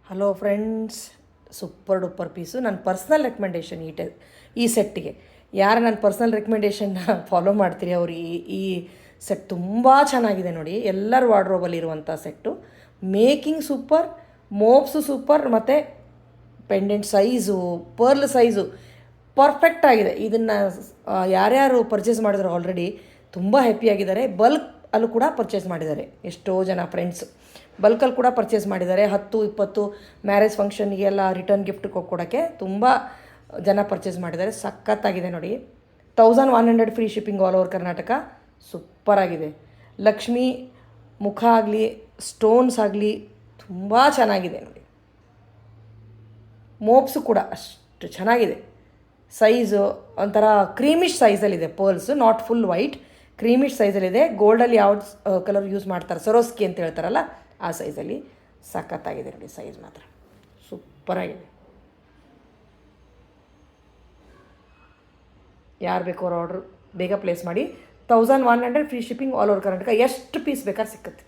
Hello friends, super duper piece. ನನ್ನ personal recommendation ಈ ಸೆಟ್ಟಿಗೆ. ಯಾರು ನನ್ನ ಪರ್ಸ್ನಲ್ ರೆಕಮೆಂಡೇಷನ್ನ ಫಾಲೋ ಮಾಡ್ತೀರಿ ಅವ್ರು ಈ ಸೆಟ್ ತುಂಬ ಚೆನ್ನಾಗಿದೆ ನೋಡಿ. ಎಲ್ಲರ ವಾರ್ಡ್ರೋಬಲ್ಲಿ ಇರುವಂಥ ಸೆಟ್ಟು. ಮೇಕಿಂಗ್ ಸೂಪರ್, ಮೋಪ್ಸು ಸೂಪರ್, ಮತ್ತು pendant size, pearl size perfect ಆಗಿದೆ. ಇದನ್ನು ಯಾರ್ಯಾರು ಪರ್ಚೇಸ್ ಮಾಡಿದ್ರು ಆಲ್ರೆಡಿ ತುಂಬ ಹ್ಯಾಪಿಯಾಗಿದ್ದಾರೆ. ಅಲ್ಲೂ ಕೂಡ ಪರ್ಚೇಸ್ ಮಾಡಿದ್ದಾರೆ ಎಷ್ಟೋ ಜನ ಫ್ರೆಂಡ್ಸ್. ಬಲ್ಕಲ್ಲಿ ಕೂಡ ಪರ್ಚೇಸ್ ಮಾಡಿದ್ದಾರೆ. 10-20 ಮ್ಯಾರೇಜ್ ಫಂಕ್ಷನ್ಗೆಲ್ಲ ರಿಟರ್ನ್ ಗಿಫ್ಟ್ ಕೊಡೋಕ್ಕೆ ತುಂಬ ಜನ ಪರ್ಚೇಸ್ ಮಾಡಿದ್ದಾರೆ. ಸಖತ್ತಾಗಿದೆ ನೋಡಿ. 1100 free shipping all over Karnataka. ಸೂಪರಾಗಿದೆ. ಲಕ್ಷ್ಮಿ ಮುಖ ಆಗಲಿ, ಸ್ಟೋನ್ಸ್ ಆಗಲಿ ತುಂಬ ಚೆನ್ನಾಗಿದೆ ನೋಡಿ. ಮೋಪ್ಸು ಕೂಡ ಅಷ್ಟು ಚೆನ್ನಾಗಿದೆ. ಸೈಜು ಒಂಥರ ಕ್ರೀಮಿಶ್ ಸೈಜಲ್ಲಿದೆ. Pearls not full white, creamish ಸೈಜಲ್ಲಿದೆ. ಗೋಲ್ಡಲ್ಲಿ ಯಾವ್ದು ಕಲರ್ ಯೂಸ್ ಮಾಡ್ತಾರೆ, ಸರೋಸ್ಕಿ ಅಂತ ಹೇಳ್ತಾರಲ್ಲ ಆ ಸೈಜಲ್ಲಿ. ಸಖತ್ತಾಗಿದೆ ನೋಡಿ. ಸೈಜ್ ಮಾತ್ರ ಸೂಪರಾಗಿದೆ. ಯಾರು ಬೇಕೋ ಅವ್ರ ಆರ್ಡ್ರ್ ಬೇಗ ಪ್ಲೇಸ್ ಮಾಡಿ. 1100 free shipping all over Karnataka. ಎಷ್ಟು ಪೀಸ್ ಬೇಕಾದ್ರೆ ಸಿಕ್ಕುತ್ತೆ.